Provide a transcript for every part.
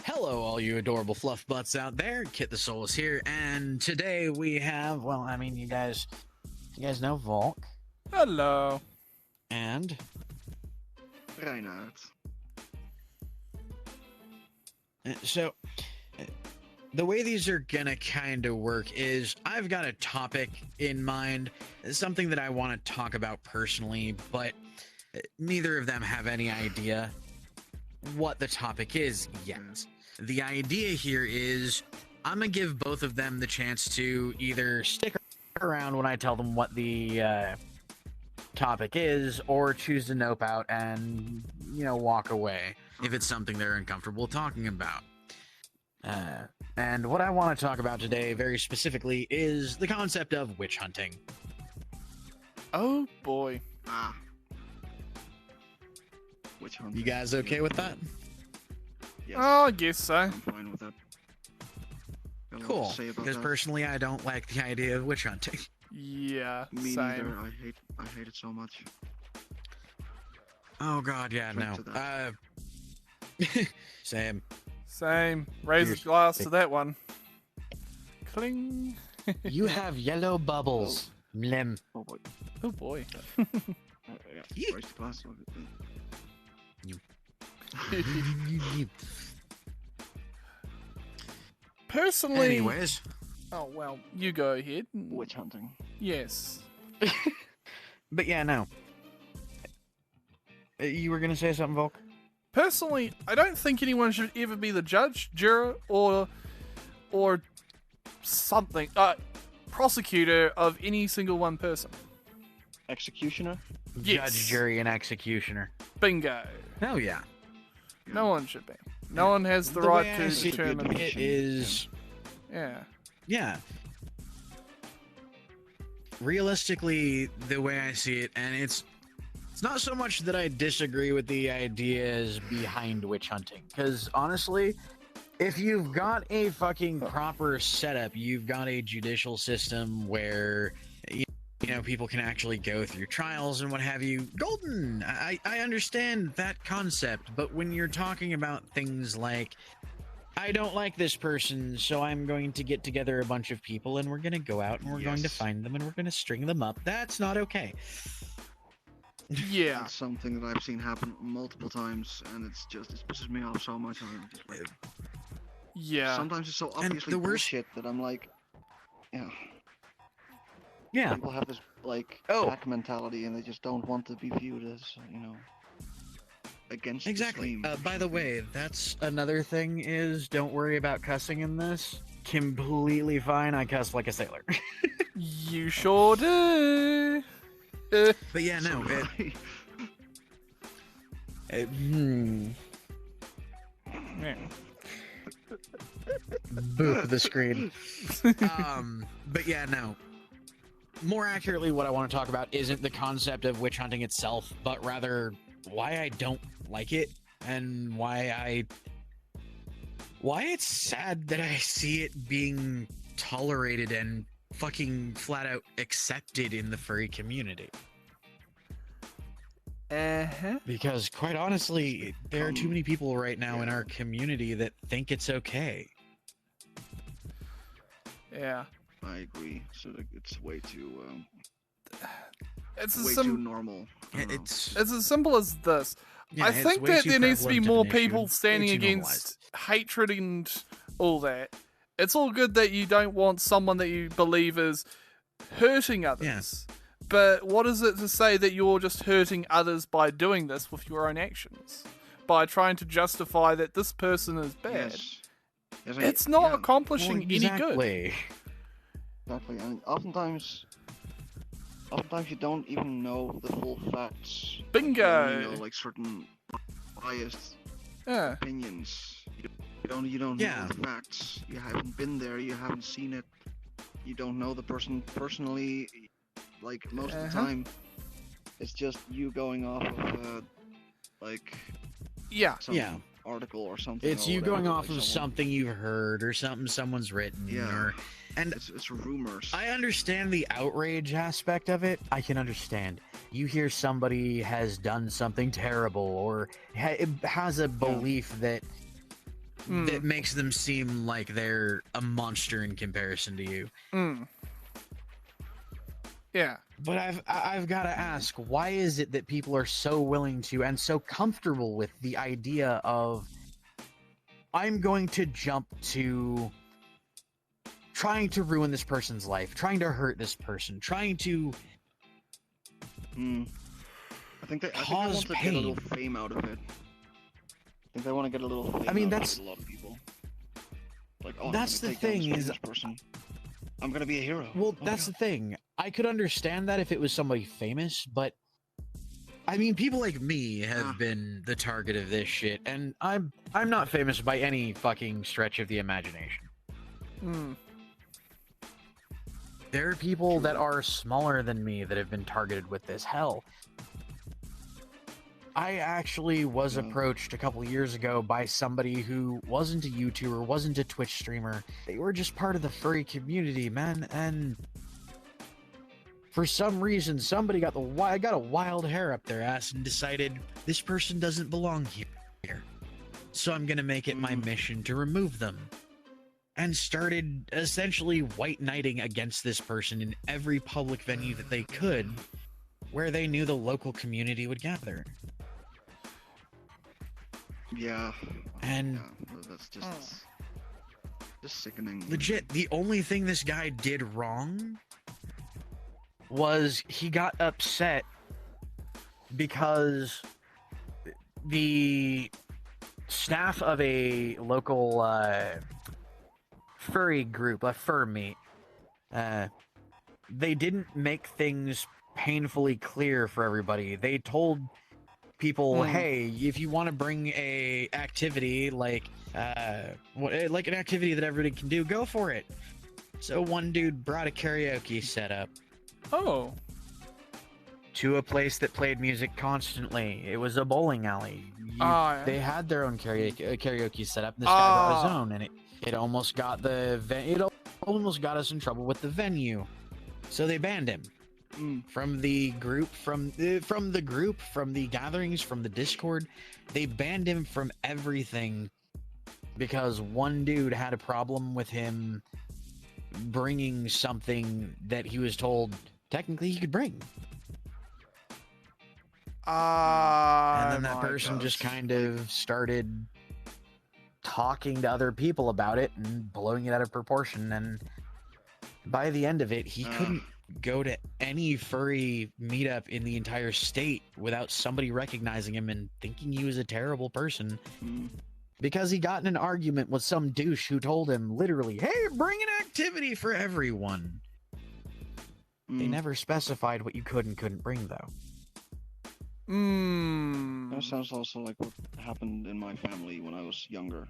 Hello, all you adorable fluff butts out there. Kitthesoulless here, and today we have, well, I mean, you guys know Volk, Hello. and Reynaerd. so the way these are gonna kind of work is I've got a topic in mind, something that I want to talk about personally, but neither of them have any idea what the topic is yet. The idea here is I'm gonna give both of them the chance to either stick around when I tell them what the topic is, or choose to nope out and, walk away if it's something they're uncomfortable talking about. And what I want to talk about today, very specifically, is the concept of witch hunting. Oh boy. Which one? You guys okay with that? Yes. Oh, I guess so. I'm fine with that. Got a lot to Cool. say about Because that. personally, I don't like the idea of witch hunting. Yeah, Me same. neither. I hate it so much. Oh god, yeah, Drink no. to Same. Same. Raise a Here's- glass to that one. Cling. You have yellow bubbles. Mlem. Oh boy. Oh boy. Yeah. Yeah. Where's the glass? Personally. Anyways, Oh well, you go ahead. Witch hunting. Yes. but yeah, no. You were gonna say something, Volk? Personally, I don't think anyone should ever be the judge, juror, or something. Prosecutor of any single one person. Executioner? Yes. Judge, jury, and executioner. Bingo. Oh yeah. No one should be. No one has the The right way I to see determine. it is, Yeah. yeah. Realistically, the way I see it, and it's not so much that I disagree with the ideas behind witch hunting, because honestly, if you've got a fucking proper setup, you've got a judicial system where people can actually go through trials and what have you. Golden. I understand that concept, but when you're talking about things like, I don't like this person, so I'm going to get together a bunch of people and we're going to go out and we're going to Yes. find them and we're going to string them up, that's not okay. Yeah. That's something that I've seen happen multiple times, and it pisses me off so much. I'm just like, Yeah. sometimes it's so obviously the worst- bullshit that I'm like, yeah. Yeah. People have this Oh. pack mentality, and they just don't want to be viewed as, against Exactly. the stream. By the way, that's another thing is don't worry about cussing in this. Completely fine. I cuss like a sailor. You sure do. But yeah, no. So, Yeah. Boop the screen. But yeah, no. More accurately, what I want to talk about isn't the concept of witch hunting itself, but rather why I don't like it and why it's sad that I see it being tolerated and fucking flat out accepted in the furry community. Uh-huh. Because quite honestly, there are too many people right now in yeah. our community that think it's okay. Yeah. I agree. So it's way too It's way as too normal. I don't know. It's It's as simple as this. yeah, I it's think way that too there needs to be prevalent more of an issue people and way standing too against normalized. hatred and all that. It's all good that you don't want someone that you believe is hurting others. But what is it to say that you're just hurting others by doing this with your own actions? By trying to justify that this person is bad? Yes. Yes, It's not yeah, accomplishing any good. exactly. exactly. And oftentimes you don't even know the full facts. Bingo. You only know certain biased Yeah. opinions. You don't Yeah. know the facts. You haven't been there. You haven't seen it. You don't know the person personally. Most of the Uh-huh. time, it's just you going off of Yeah. some Yeah. article or something. It's or you going whatever, off of someone- something you've heard or something someone's written. Yeah. And It's rumors. I understand the outrage aspect of it. I can understand. You hear somebody has done something terrible or has a belief that that makes them seem like they're a monster in comparison to you. Yeah. But I've got to ask, why is it that people are so willing to and so comfortable with the idea of, I'm going to jump to trying to ruin this person's life, trying to hurt this person, trying to I think they cause want to get a little fame out of it. I think they want to get a little fame out that's of it, a lot of people. Like, oh, that's the thing is, person. I'm gonna be a hero. Well, that's the thing. I could understand that if it was somebody famous, but I mean, people like me have been the target of this shit, and I'm not famous by any fucking stretch of the imagination. There are people that are smaller than me that have been targeted with this. Hell, I actually was approached a couple years ago by somebody who wasn't a YouTuber, wasn't a Twitch streamer. They were just part of the furry community, man, and for some reason, somebody got a wild hair up their ass and decided this person doesn't belong here. So I'm gonna make it my mission to remove them. And started essentially white knighting against this person in every public venue that they could, where they knew the local community would gather. Yeah. And that's just sickening. Legit, the only thing this guy did wrong was he got upset because the staff of a local furry group, a fur meet, they didn't make things painfully clear for everybody. They told people, hey, if you want to bring a activity like an activity that everybody can do, go for it. So one dude brought a karaoke setup to a place that played music constantly. It was a bowling alley. They had their own karaoke setup, and this guy brought his own, and it almost got almost got us in trouble with the venue. So they banned him from the group, from the gatherings, from the Discord. They banned him from everything because one dude had a problem with him bringing something that he was told technically he could bring. And then that person just kind of started talking to other people about it and blowing it out of proportion, and by the end of it, he couldn't go to any furry meetup in the entire state without somebody recognizing him and thinking he was a terrible person because he got in an argument with some douche who told him literally, hey, bring an activity for everyone. They never specified what you could and couldn't bring, though. That sounds also like what happened in my family when I was younger.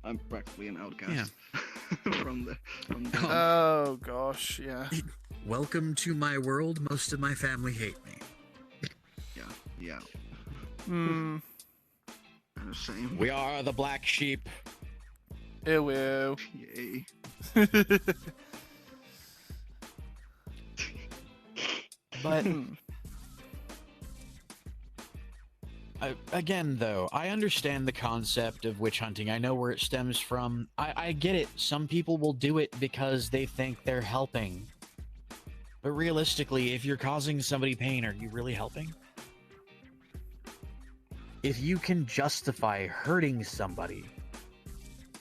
I'm practically an outcast from the. Oh gosh, yeah. Welcome to my world. Most of my family hate me. Yeah. Kind of same. We are the black sheep. Ew. Yay. But again, though, I understand the concept of witch hunting. I know where it stems from. I get it. Some people will do it because they think they're helping. But realistically, if you're causing somebody pain, are you really helping? If you can justify hurting somebody,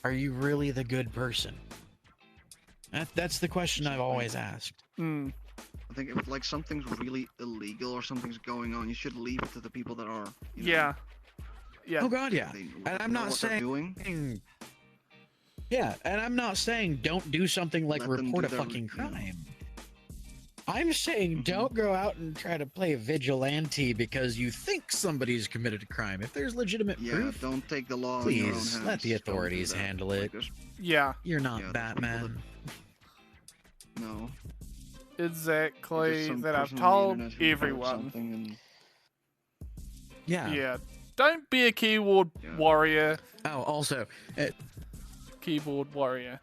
are you really the good person? That's the question I've always asked. I think if like something's really illegal or something's going on, you should leave it to the people that are. Yeah. Oh God, yeah. And I'm not saying. Yeah, and I'm not saying don't do something like report a fucking crime. I'm saying don't go out and try to play vigilante because you think somebody's committed a crime. If there's legitimate proof, don't take the law please in your own hands. let the authorities handle it. Yeah. You're not Batman. No. Exactly. That I've told everyone. And... Yeah. Don't be a keyboard warrior. Oh, also, keyboard warrior.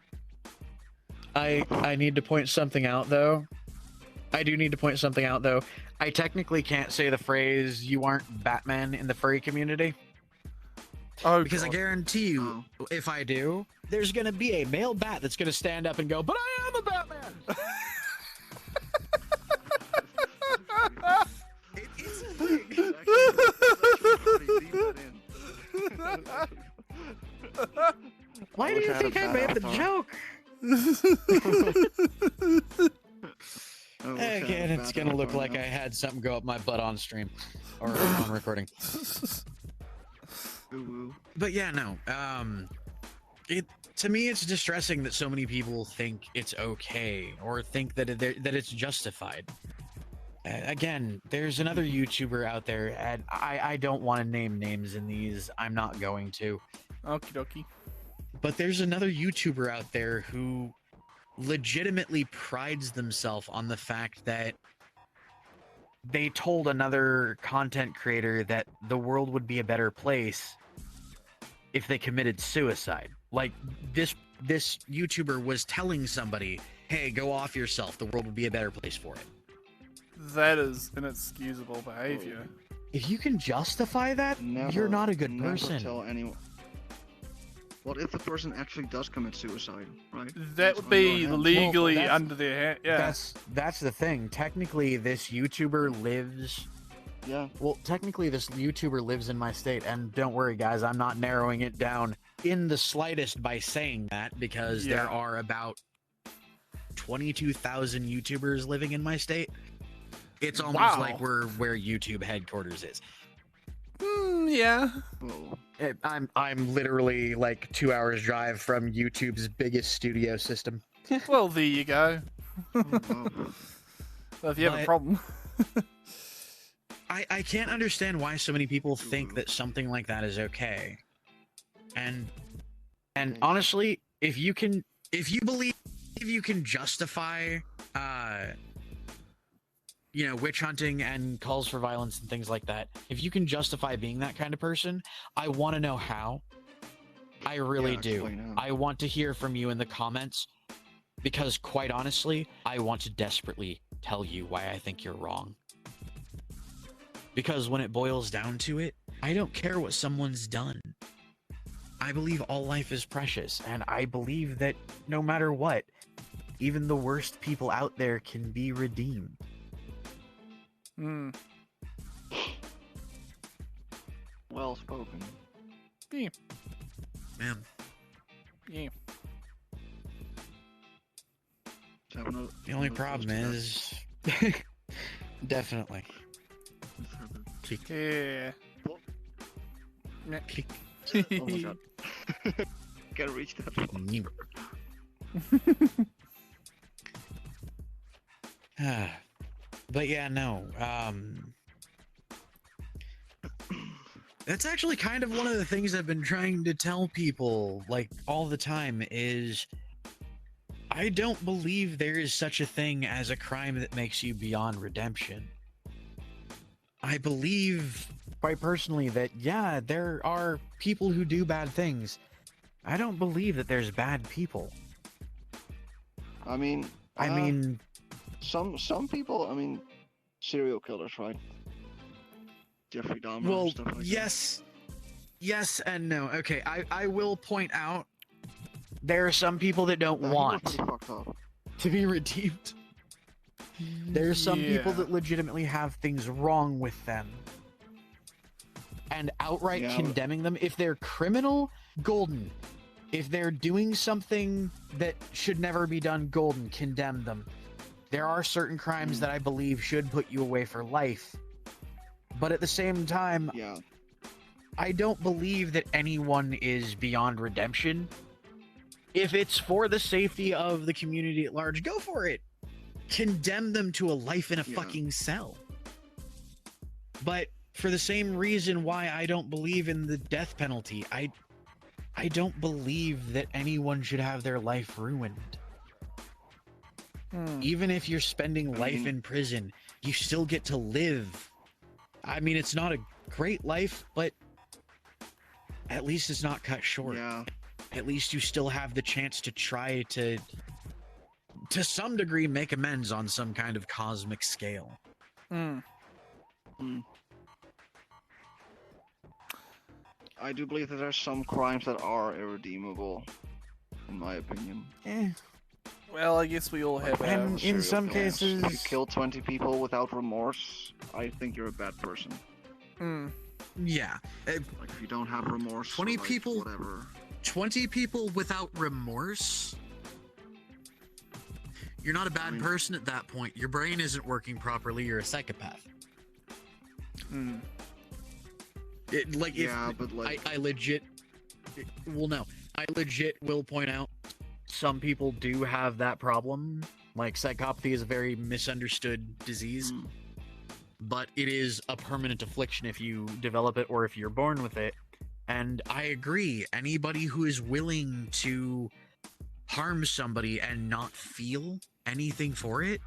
I need to point something out, though. I do need to point something out, though. I technically can't say the phrase, you aren't Batman in the furry community. Oh, Because I God. guarantee you, if I do, there's gonna be a male bat that's gonna stand up and go, "But I am a Batman." It's a thing. Why do you think I made the joke? Again, it's gonna look like I had something go up my butt on stream or on recording. But yeah, no. To me, it's distressing that so many people think it's okay or think that it's justified. Again, there's another YouTuber out there, and I don't want to name names in these. I'm not going to. Okie dokie. But there's another YouTuber out there who legitimately prides themselves on the fact that they told another content creator that the world would be a better place if they committed suicide. Like, this YouTuber was telling somebody, hey, go off yourself, the world would be a better place for it. That is inexcusable behavior. If you can justify that, you're not a good person. Never tell anyone. What if the person actually does commit suicide, right? That would be legally under their hand. Yeah. That's the thing. Technically, this YouTuber lives... Yeah. Well, technically, this YouTuber lives in my state, and don't worry, guys, I'm not narrowing it down in the slightest by saying that, because there are about 22,000 YouTubers living in my state. It's almost like where YouTube headquarters is. Yeah. I'm literally like 2 hours drive from YouTube's biggest studio system. Well, there you go. Well, if you have a problem. I can't understand why so many people think that something like that is okay. And honestly, if you believe you can justify witch hunting and calls for violence and things like that, if you can justify being that kind of person, I want to know how. I really do. I want to hear from you in the comments, because quite honestly, I want to desperately tell you why I think you're wrong. Because when it boils down to it, I don't care what someone's done. I believe all life is precious, and I believe that no matter what, even the worst people out there can be redeemed. Well spoken. Yeah. Man. Yeah. The only problem is... Definitely. Yeah. Click. Oh my god. Can't reach that one. But yeah, no. That's actually kind of one of the things I've been trying to tell people, like, all the time, is I don't believe there is such a thing as a crime that makes you beyond redemption. I believe, quite personally, that, yeah, there are people who do bad things. I don't believe that there's bad people. I mean, some people, serial killers, right? Jeffrey Dahmer and stuff like that. Yes and no. Okay, I will point out there are some people that don't want to be redeemed. There are some people that legitimately have things wrong with them. And outright condemning them, if they're criminal, golden. If they're doing something that should never be done, golden, condemn them. There are certain crimes that I believe should put you away for life. But at the same time, I don't believe that anyone is beyond redemption. If it's for the safety of the community at large, go for it. Condemn them to a life in a fucking cell. But for the same reason why I don't believe in the death penalty, I don't believe that anyone should have their life ruined. Even if you're spending life in prison, you still get to live. I mean, it's not a great life, but at least it's not cut short. Yeah. At least you still have the chance to try to some degree, make amends on some kind of cosmic scale. I do believe that there's some crimes that are irredeemable, in my opinion. Well, I guess we all have our... And in some Serial killers. cases, If you kill 20 people without remorse, I think you're a bad person. yeah, Like if you don't have remorse, 20 or, like, people- whatever. 20 people without remorse. You're not a bad person at that point. Your brain isn't working properly. You're a psychopath. Yeah, but like, I legit. Well, no, I legit will point out some people do have that problem. Like psychopathy is a very misunderstood disease, but it is a permanent affliction if you develop it or if you're born with it. And I agree. Anybody who is willing to harm somebody and not feel anything for it,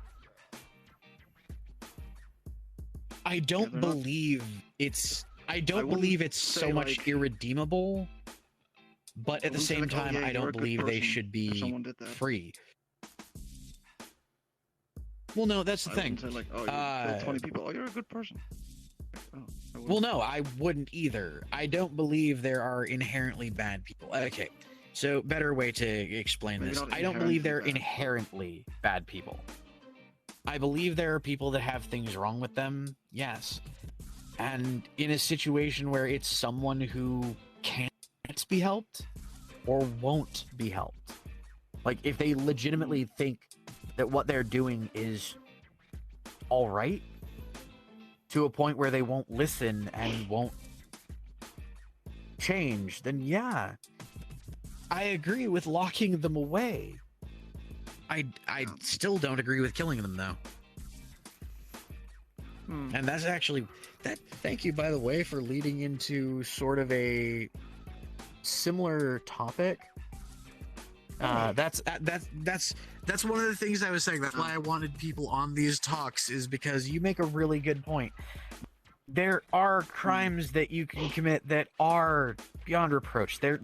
I don't believe it's. I don't believe it's so much like, irredeemable. But at the same like, time, I don't believe they should be someone did that. free. Well, no, that's the thing. Say like, oh, you killed 20 people. Oh, you're a good person. Oh, well, no, I wouldn't either. I don't believe there are inherently bad people. Okay, so better way to explain Maybe this. not I don't believe they're inherently bad. inherently bad people. I believe there are people that have things wrong with them, yes. And in a situation where it's someone who can't be helped or won't be helped. Like, if they legitimately think that what they're doing is all right, to a point where they won't listen and won't change, then yeah, I agree with locking them away. I still don't agree with killing them, though. And that's actually that. Thank you, by the way, for leading into sort of a similar topic. That's one of the things I was saying. That's why I wanted people on these talks, is because you make a really good point. There are crimes that you can commit that are beyond reproach. They're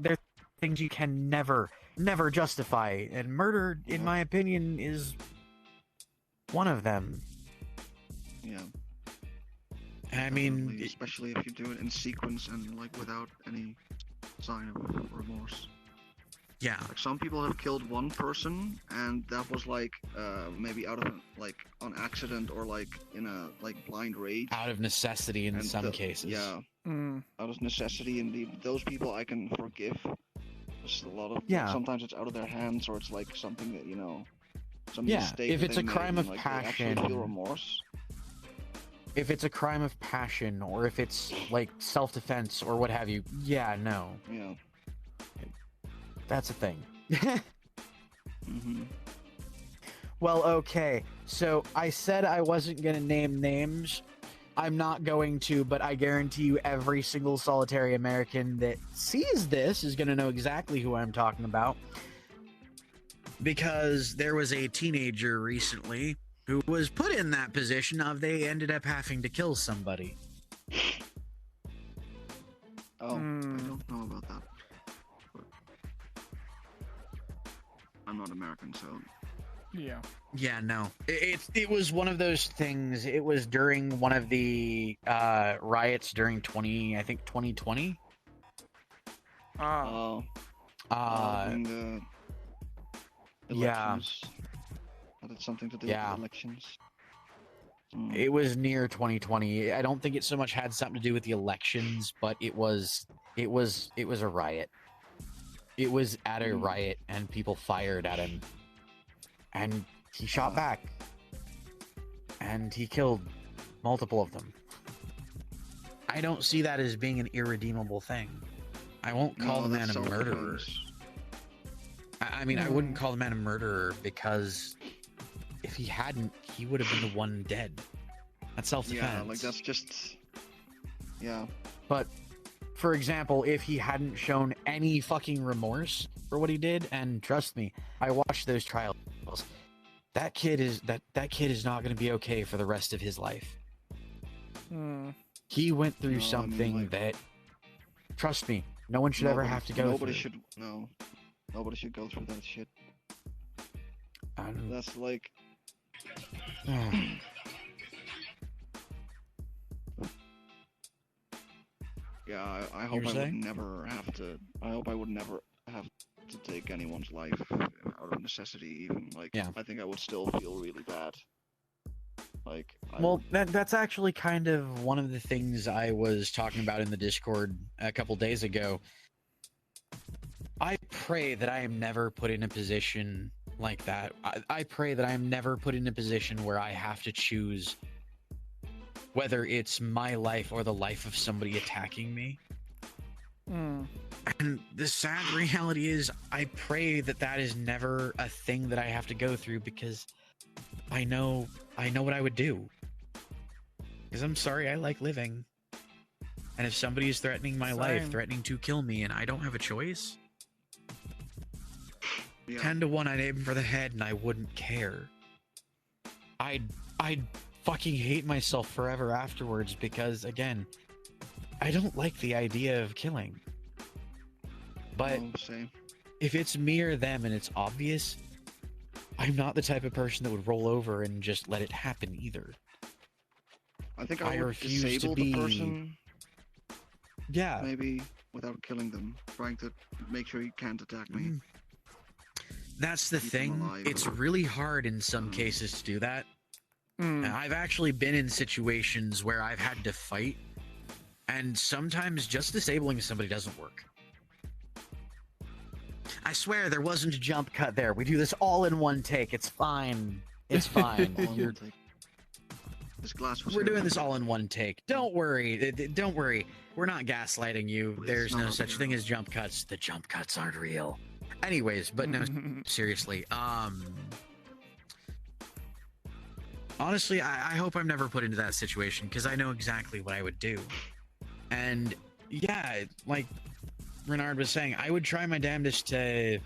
things you can never justify, and murder, in my opinion, is one of them. Yeah. I mean, Definitely, especially if you do it in sequence and like without any sign of remorse. yeah, Like some people have killed one person, and that was like maybe out of like on accident or like in a like blind rage. out of necessity in And some cases. Yeah, out of necessity, and those people I can forgive. There's a lot of sometimes it's out of their hands, or it's like something that some mistake. If that it's they a made, crime of and, like, they actually passion, feel remorse. if it's a crime of passion, or if it's like self-defense or what have you, no, Yeah. that's a thing. Mm-hmm. Well, okay, so I said I wasn't gonna name names. I'm not going to, but I guarantee you every single solitary American that sees this is gonna know exactly who I'm talking about. Because there was a teenager recently who was put in that position of they ended up having to kill somebody. Oh, I don't know about that. But I'm not American, so. Yeah. Yeah, no. It was one of those things. It was during one of the riots during 2020. Oh. In the elections. Had it something to do with the elections? It was near 2020. I don't think it so much had something to do with the elections, but it was a riot. It was at a riot, and people fired at him, and he shot back, and he killed multiple of them. I don't see that as being an irredeemable thing. I won't call the man a murderer. I mean, I wouldn't call the man a murderer because if he hadn't, he would have been the one dead. That's self-defense. Yeah, like that's just. Yeah. But, for example, if he hadn't shown any fucking remorse for what he did, and trust me, I watched those trials. That kid is not going to be okay for the rest of his life. He went through something that, trust me, no one should ever have to go through. Nobody should go through that shit. That's like. Yeah, I hope I would never have to. I hope I would never have to take anyone's life out of necessity. Even like, I think I would still feel really bad. Like, that's actually kind of one of the things I was talking about in the Discord a couple days ago. I pray that I am never put in a position like that. I pray that I am never put in a position where I have to choose whether it's my life or the life of somebody attacking me. And the sad reality is, I pray that that is never a thing that I have to go through, because I know what I would do. Because I'm sorry, I like living. And if somebody is threatening my life, threatening to kill me, and I don't have a choice, 10 to 1, I'd aim for the head, and I wouldn't care. I'd fucking hate myself forever afterwards, because, again, I don't like the idea of killing. But if it's me or them and it's obvious, I'm not the type of person that would roll over and just let it happen either. I think I would refuse disable to be... the person. Yeah. Maybe without killing them, trying to make sure you can't attack me. That's the thing. It's really hard in some cases to do that. I've actually been in situations where I've had to fight, and sometimes just disabling somebody doesn't work. I swear there wasn't a jump cut there. We do this all in one take. It's fine. It's fine. This glass was We're doing this all in one take. Don't worry. Don't worry. We're not gaslighting you. There's no such thing as jump cuts. The jump cuts aren't real. Anyways, but no, seriously. Honestly, I hope I'm never put into that situation, because I know exactly what I would do. And yeah, like Reynaerd was saying, I would try my damnedest to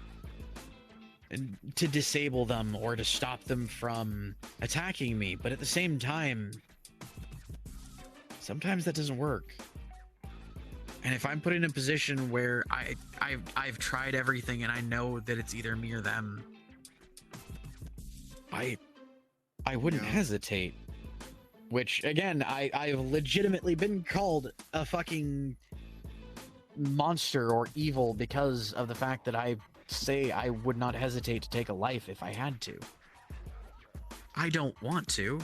disable them or to stop them from attacking me, but at the same time, sometimes that doesn't work. And if I'm put in a position where I've tried everything and I know that it's either me or them, I wouldn't hesitate. Which, again, I've legitimately been called a fucking monster or evil because of the fact that I say I would not hesitate to take a life if I had to. I don't want to.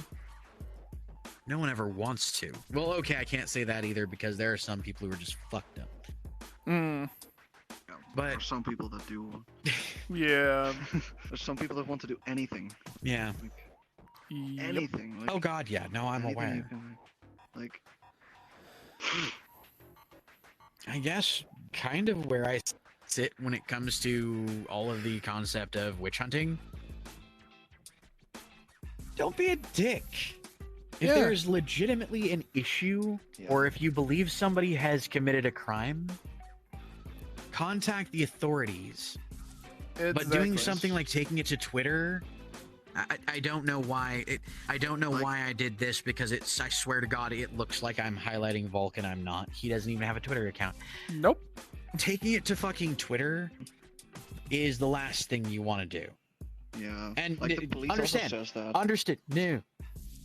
No one ever wants to. Well, okay, I can't say that either, because there are some people who are just fucked up. Yeah, but there are some people that do. Yeah. There's some people that want to do anything. Yeah. Like, anything. Like, oh god, yeah. No, I'm aware. Like, I guess kind of where I sit when it comes to all of the concept of witch hunting. Don't be a dick. If there's legitimately an issue, or if you believe somebody has committed a crime, contact the authorities. Exactly. But doing something like taking it to Twitter, I don't know why. I don't know why I did this, because I swear to God, it looks like I'm highlighting Vulcan. I'm not. He doesn't even have a Twitter account. Nope. Taking it to fucking Twitter is the last thing you want to do. Yeah. And like the police understand. Also says that. Understood.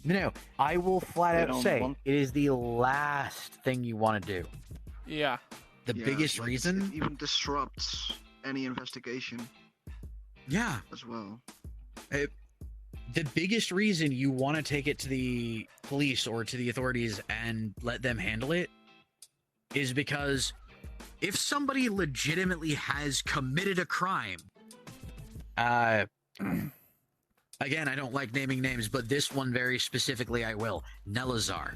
No. I will flat out say it is the last thing you want to do. Yeah. The biggest reason? It even disrupts any investigation. Yeah. As well. The biggest reason you want to take it to the police or to the authorities and let them handle it is because if somebody legitimately has committed a crime, again, I don't like naming names, but this one very specifically I will. Nelazar.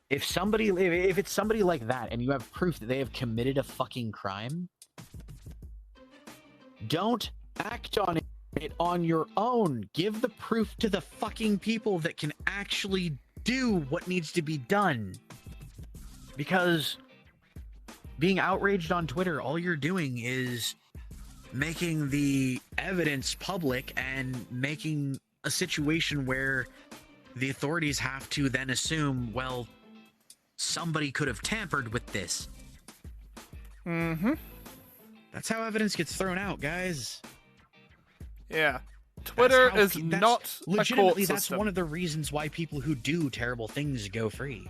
If it's somebody like that and you have proof that they have committed a fucking crime, don't act on it on your own. Give the proof to the fucking people that can actually do what needs to be done. Because being outraged on Twitter, all you're doing is making the evidence public and making a situation where the authorities have to then assume, well, somebody could have tampered with this. Mm-hmm. That's how evidence gets thrown out, guys. Yeah. Twitter is not legitimately a court that's system. one of the reasons why people who do terrible things go free.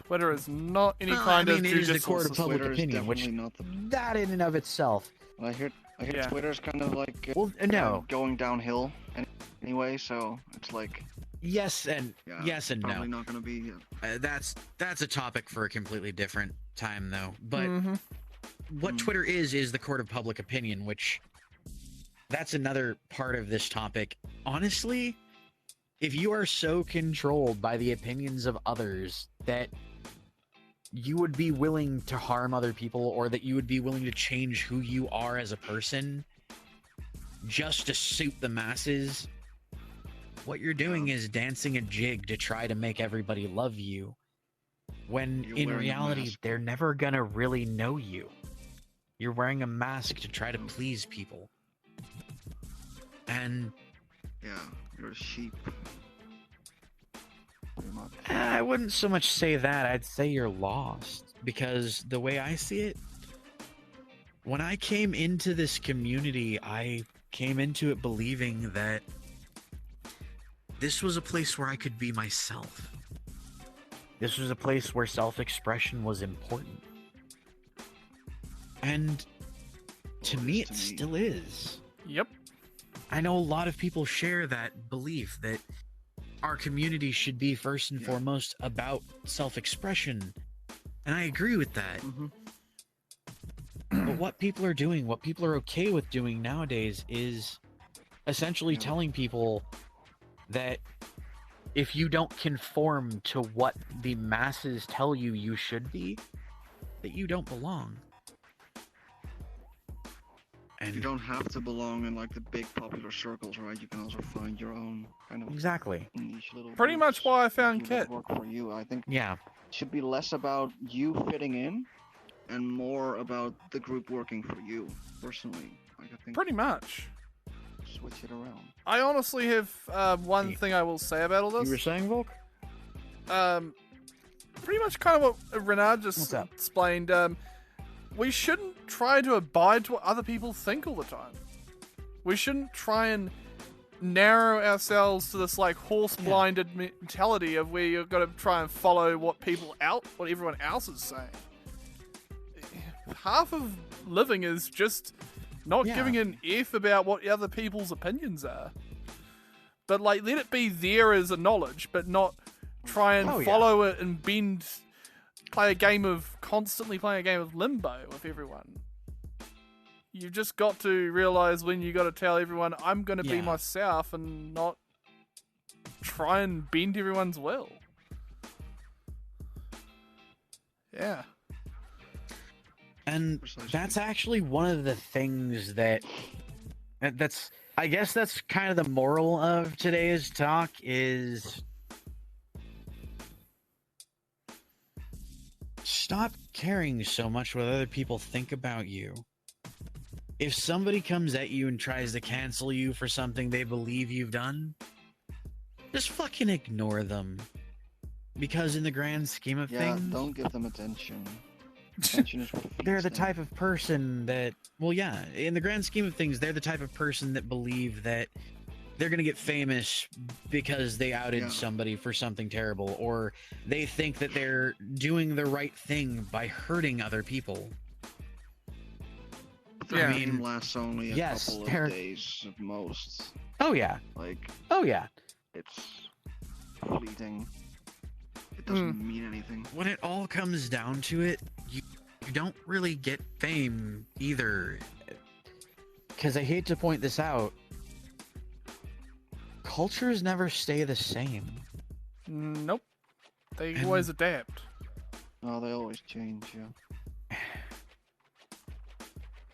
Twitter is not any kind of it is the court of judicial public Twitter is opinion, which definitely not the... that in and of itself. I hear Yeah. Twitter's kind of like no. going downhill anyway, so it's like Yes and yes and probably no. not gonna be. That's a topic for a completely different time, though. But Mhm. what Twitter is the court of public opinion, which that's another part of this topic. Honestly, if you are so controlled by the opinions of others that you would be willing to harm other people, or that you would be willing to change who you are as a person just to suit the masses, what you're doing is dancing a jig to try to make everybody love you, when in reality they're never gonna really know you. You're wearing a mask to try to please people. And yeah, you're a sheep. I wouldn't so much say that. I'd say you're lost, because the way I see it, when I came into this community, I came into it believing that this was a place where I could be myself. This was a place where self-expression was important. And to me, it still is. Yep. I know a lot of people share that belief that our community should be first and foremost about self-expression, and I agree with that. But what people are doing, what people are okay with doing nowadays, is essentially telling people that if you don't conform to what the masses tell you you should be, that you don't belong. And you don't have to belong in like the big popular circles, right? You can also find your own kind of niche little Pretty much why I found Kit. Work for you. I think it should be less about you fitting in and more about the group working for you personally. Like, I think pretty much. Switch it around. I honestly have one thing I will say about all this. You were saying, Volk? Pretty much kind of what Reynaerd just explained. We shouldn't try to abide to what other people think all the time. We shouldn't try and narrow ourselves to this like horse-blinded mentality of where you've got to try and follow what everyone else is saying. Half of living is just not giving an F about what other people's opinions are. But like, let it be there as a knowledge, but not try and follow it and constantly playing a game of limbo with everyone. You've just got to realize when you got to tell everyone, I'm going to be myself, and not try and bend everyone's will. Yeah. And that's actually one of the things I guess that's kind of the moral of today's talk is stop caring so much what other people think about you. If somebody comes at you and tries to cancel you for something they believe you've done, just fucking ignore them. Because in the grand scheme of things... don't give them attention. Attention is what they're the type of person that... Well, yeah, in the grand scheme of things, they're the type of person that believe that they're gonna get famous because they outed somebody for something terrible, or they think that they're doing the right thing by hurting other people. I mean, lasts only a couple of days at most. Oh yeah. Like. Oh yeah. It's fleeting. It doesn't mean anything. When it all comes down to it, you don't really get fame either. Because I hate to point this out, cultures never stay the same. Nope. They always adapt. No, they always change,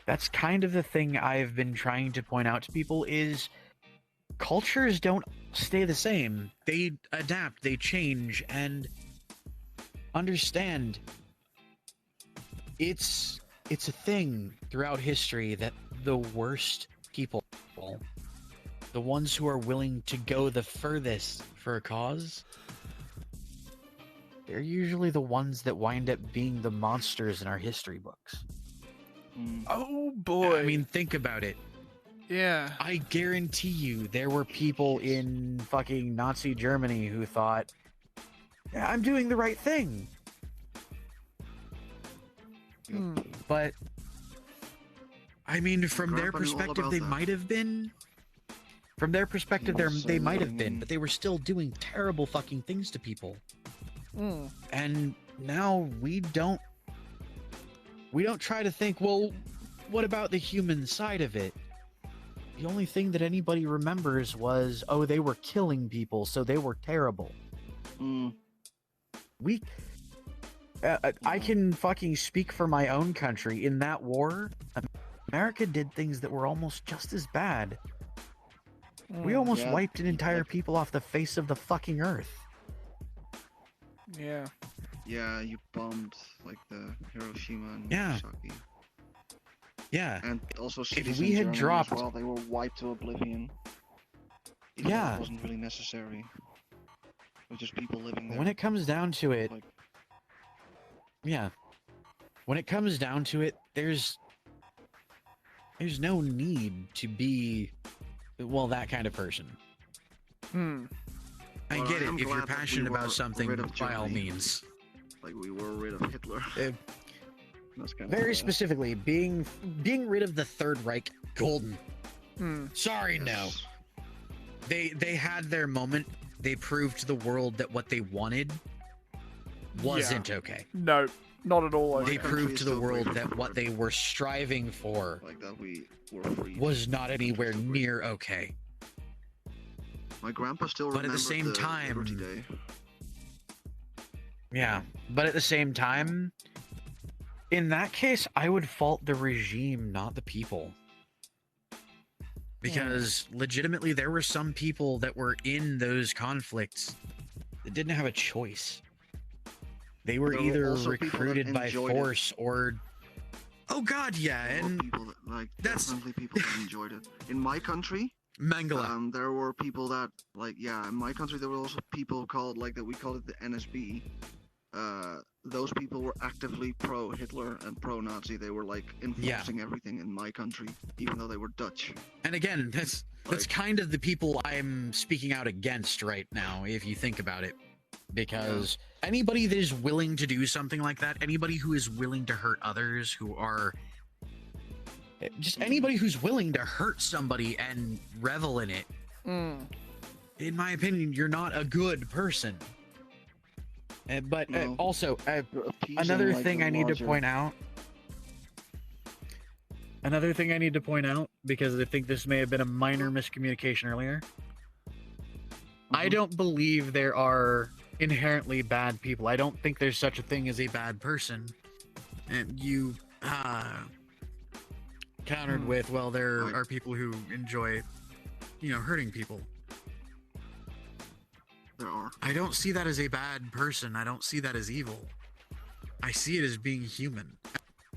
That's kind of the thing I've been trying to point out to people is cultures don't stay the same. They adapt, they change, and understand it's a thing throughout history that the worst people, the ones who are willing to go the furthest for a cause, they're usually the ones that wind up being the monsters in our history books. Oh boy. I mean, think about it. Yeah. I guarantee you there were people in fucking Nazi Germany who thought, I'm doing the right thing. But I mean, from their perspective, they might have been. From their perspective, they might have been, but they were still doing terrible fucking things to people. And now we don't try to think, well, what about the human side of it? The only thing that anybody remembers was, oh, they were killing people, so they were terrible. I can fucking speak for my own country. In that war, America did things that were almost just as bad. We almost wiped an entire people off the face of the fucking earth. Yeah. Yeah, you bombed like the Hiroshima and Nagasaki. Yeah. And also cities if we had Germany dropped, as well, they were wiped to oblivion. Even though it wasn't really necessary. It was just people living there. When it comes down to it, when it comes down to it, there's no need to be, well, that kind of person. I get it. If you're passionate about something, by all means. Like we were rid of Hitler. Very specifically, being rid of the Third Reich, golden. Sorry, no. They had their moment. They proved to the world that what they wanted wasn't okay. No, not at all. They proved to the world that what they were striving for was not anywhere near okay. My grandpa still remembers. But at the same time, Liberty Day. Yeah, but at the same time, in that case, I would fault the regime, not the people. Because legitimately, there were some people that were in those conflicts that didn't have a choice. They were either recruited by force or... Oh god, yeah, and people that, definitely people that enjoyed it. In my country, Mengele. There were people that, in my country there were also people called, that we called it the NSB. Those people were actively pro-Hitler and pro-Nazi. They were, enforcing everything in my country, even though they were Dutch. And again, that's kind of the people I'm speaking out against right now, if you think about it. Because anybody that is willing to do something like that, anybody who is willing to hurt others, who are... Just anybody who's willing to hurt somebody and revel in it, in my opinion, you're not a good person. But also, another thing I need to point out, because I think this may have been a minor miscommunication earlier, I don't believe there are inherently bad people. I don't think there's such a thing as a bad person. And you countered with, well, there are people who enjoy, hurting people. There are. I don't see that as a bad person. I don't see that as evil. I see it as being human.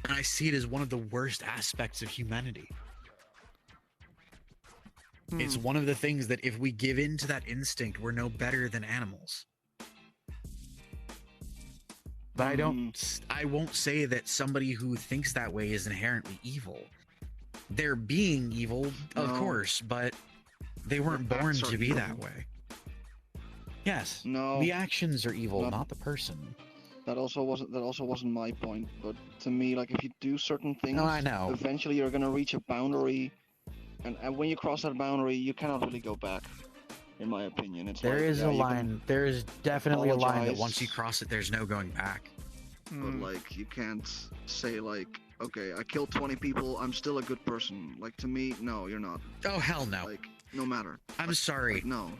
And I see it as one of the worst aspects of humanity. It's one of the things that if we give in to that instinct, we're no better than animals. But I won't say that somebody who thinks that way is inherently evil. They're being evil, of course, but they weren't born to be that way. Yes. No. The actions are evil, not the person. That also wasn't my point. But to me, if you do certain things, I know. Eventually you're gonna reach a boundary, and when you cross that boundary, you cannot really go back. In my opinion, it's there is a line. There is definitely a line that once you cross it, there's no going back. But you can't say okay, I killed 20 people, I'm still a good person. To me, no, you're not. Oh hell no. No matter. I'm sorry. No.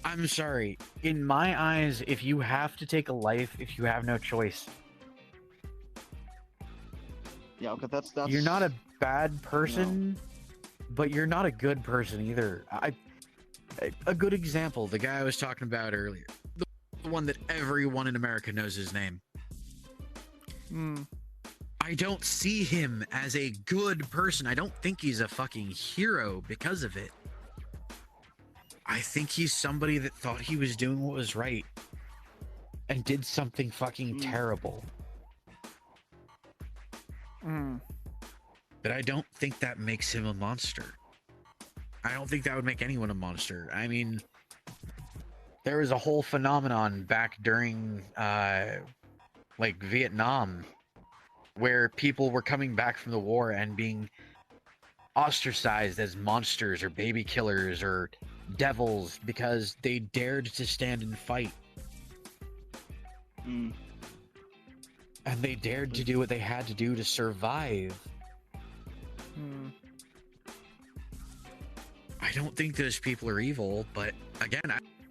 I'm sorry. In my eyes, if you have to take a life, if you have no choice. Yeah, okay, that's you're not a bad person, but you're not a good person either. A good example, the guy I was talking about earlier. The one that everyone in America knows his name. I don't see him as a good person. I don't think he's a fucking hero because of it. I think he's somebody that thought he was doing what was right and did something fucking terrible. But I don't think that makes him a monster. I don't think that would make anyone a monster. I mean, there was a whole phenomenon back during, Vietnam, where people were coming back from the war and being ostracized as monsters or baby killers or devils because they dared to stand and fight. Mm. And they dared to do what they had to do to survive. I don't think those people are evil, but again,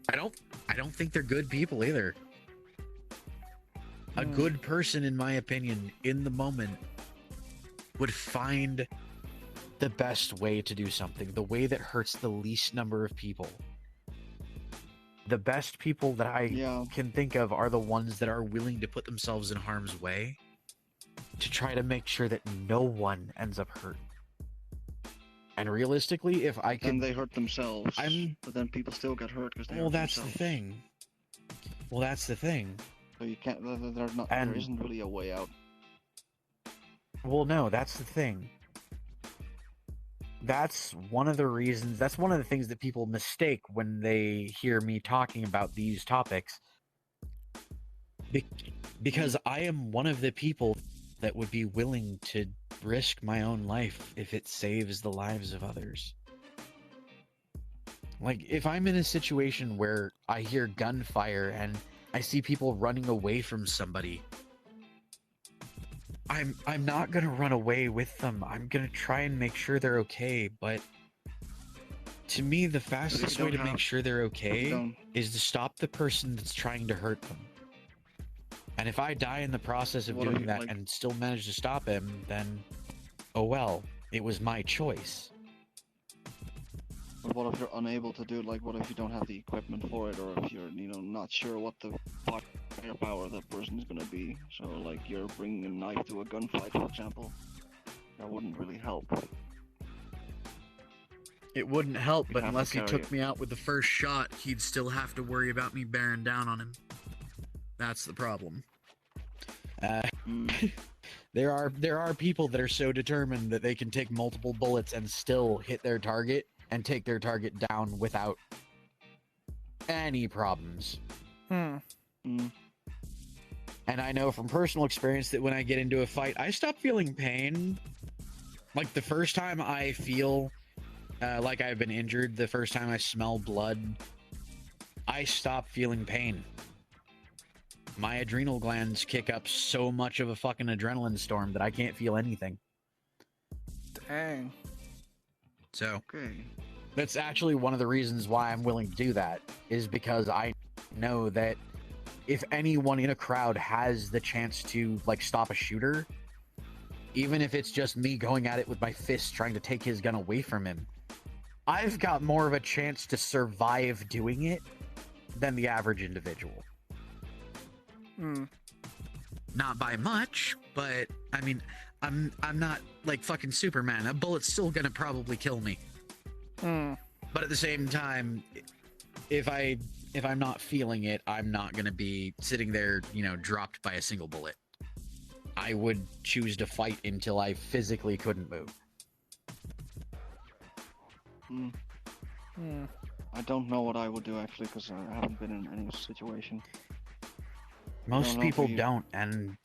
I don't think they're good people either. A good person, in my opinion, in the moment, would find the best way to do something, the way that hurts the least number of people. The best people that I can think of are the ones that are willing to put themselves in harm's way to try to make sure that no one ends up hurt. And realistically, if I could... And they hurt themselves, but then people still get hurt because they hurt themselves. Well, that's the thing. So you can't, there isn't really a way out. Well, no, that's the thing. That's one of the reasons, that's one of the things that people mistake when they hear me talking about these topics. Because I am one of the people that would be willing to risk my own life if it saves the lives of others. Like, if I'm in a situation where I hear gunfire and I see people running away from somebody, I'm not gonna run away with them. I'm gonna try and make sure they're okay, but to me, the fastest way to make sure they're okay is to stop the person that's trying to hurt them. And if I die in the process of doing that and still manage to stop him, then, oh well, it was my choice. But what if you're unable to do it? Like, what if you don't have the equipment for it, or if you're, not sure what the firepower of that person is going to be? So, like, you're bringing a knife to a gunfight, for example. That wouldn't really help. It wouldn't help, but unless he took me out with the first shot, he'd still have to worry about me bearing down on him. That's the problem. There are people that are so determined that they can take multiple bullets and still hit their target and take their target down without any problems. And I know from personal experience that when I get into a fight, I stop feeling pain. Like, the first time I feel like I've been injured, the first time I smell blood, I stop feeling pain. My adrenal glands kick up so much of a fucking adrenaline storm that I can't feel anything. Dang. So, that's actually one of the reasons why I'm willing to do that, is because I know that if anyone in a crowd has the chance to, like, stop a shooter, even if it's just me going at it with my fist trying to take his gun away from him, I've got more of a chance to survive doing it than the average individual. Not by much, but I mean, I'm not like fucking Superman. A bullet's still gonna probably kill me. But at the same time, if I'm not feeling it, I'm not gonna be sitting there, dropped by a single bullet. I would choose to fight until I physically couldn't move. I don't know what I would do, actually, because I haven't been in any situation. Most people don't, and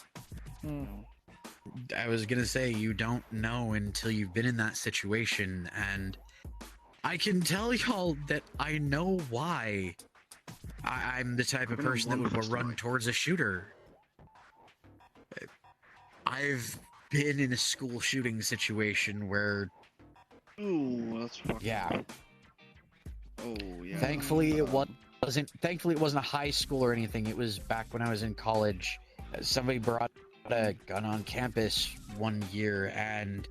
I was gonna say, you don't know until you've been in that situation, and I can tell y'all that I know why. I'm the type of person that would run towards a shooter. I've been in a school shooting situation where... Ooh, that's fucking... Yeah. Oh, yeah. Thankfully, it wasn't a high school or anything. It was back when I was in college. Somebody brought a gun on campus one year, and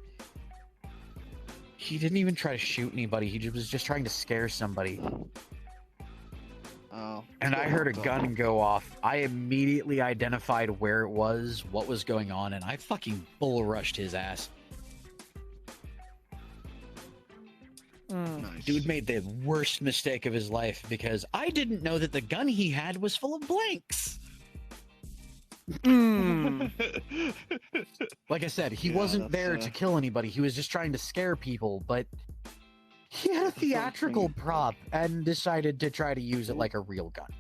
he didn't even try to shoot anybody. He was just trying to scare somebody. Oh. And I heard a gun go off. I immediately identified where it was, what was going on, and I fucking bull rushed his ass. Nice. Dude made the worst mistake of his life because I didn't know that the gun he had was full of blanks. Like I said, he wasn't there to kill anybody. He was just trying to scare people, but he had a theatrical prop and decided to try to use it like a real gun.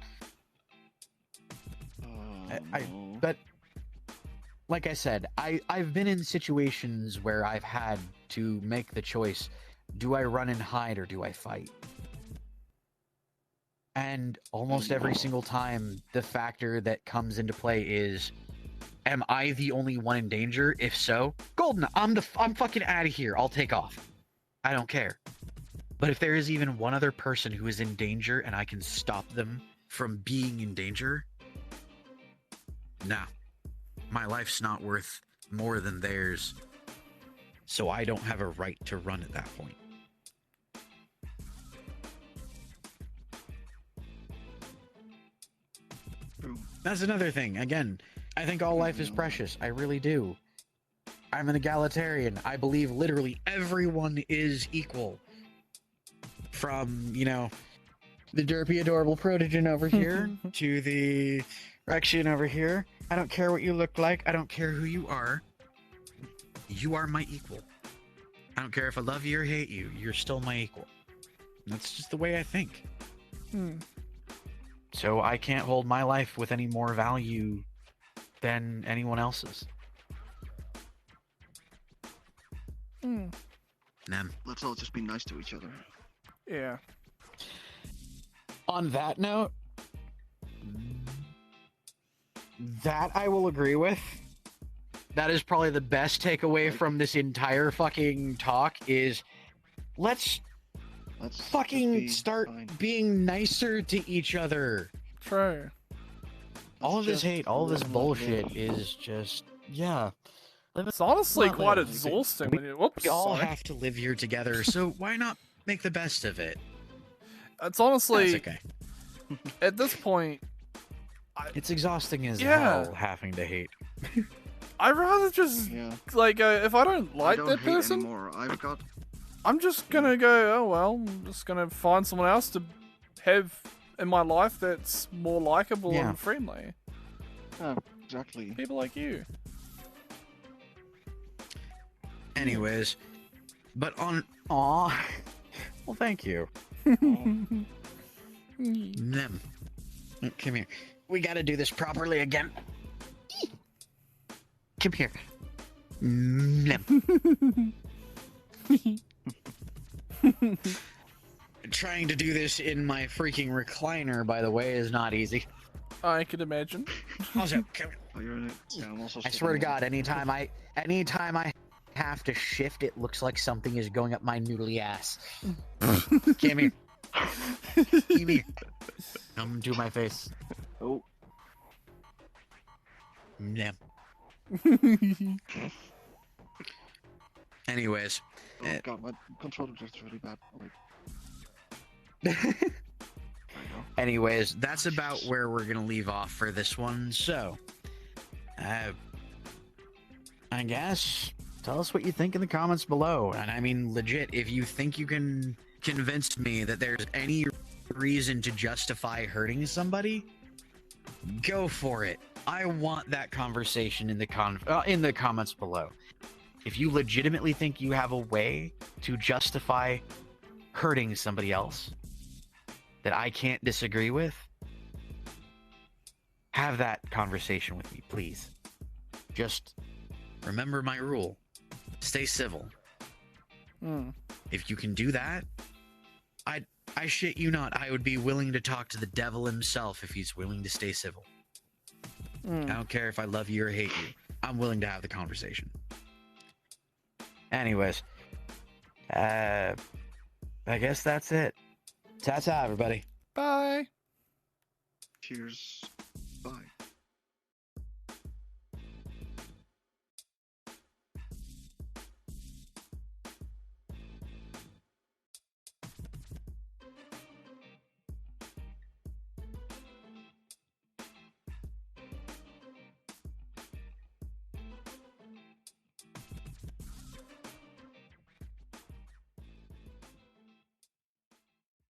But like I said, I've been in situations where I've had to make the choice: do I run and hide or do I fight? And almost every single time, the factor that comes into play is, am I the only one in danger? If so, golden, I'm fucking out of here. I'll take off. I don't care. But if there is even one other person who is in danger and I can stop them from being in danger, nah, my life's not worth more than theirs. So I don't have a right to run at that point. That's another thing. Again, I think all life is precious. I really do. I'm an egalitarian. I believe literally everyone is equal. From, you know, the derpy, adorable protogen over here to the Rexian over here. I don't care what you look like. I don't care who you are. You are my equal. I don't care if I love you or hate you. You're still my equal. That's just the way I think. So I can't hold my life with any more value than anyone else's. Let's all just be nice to each other. Yeah. On that note, that I will agree with. That is probably the best takeaway from this entire fucking talk is let's fucking start being nicer to each other. True. All of this hate, all of this bullshit is just, yeah. It's honestly quite exhausting when you... Whoops, we all have to live here together, so why not make the best of it? It's honestly... That's okay. At this point... It's exhausting as hell having to hate. I'd rather just, like, if I don't like that person... Anymore. I'm just gonna go, oh well, I'm just gonna find someone else to have in my life that's more likable and friendly. Yeah, exactly. People like you. Anyways, but on... Aw. Well, thank you. Nem. Come here. We gotta do this properly again. Come here. Nem. Trying to do this in my freaking recliner, by the way, is not easy. I can imagine. Also, come here. Oh, you're in it. Yeah, I'm also I swear to God, anytime I have to shift, it looks like something is going up my noodly ass. Come here. Come here. Come to my face. Oh. Yeah. Anyways. Oh God, my controller just really bad. Anyways, that's about where we're gonna leave off for this one. So, I guess tell us what you think in the comments below. And I mean, legit, if you think you can convince me that there's any reason to justify hurting somebody, go for it. I want that conversation in the comments below. If you legitimately think you have a way to justify hurting somebody else that I can't disagree with, have that conversation with me, please. Just remember my rule. Stay civil. If you can do that, I shit you not, I would be willing to talk to the devil himself if he's willing to stay civil. I don't care if I love you or hate you. I'm willing to have the conversation. Anyways, I guess that's it. Ta-ta, everybody. Bye. Cheers. Bye.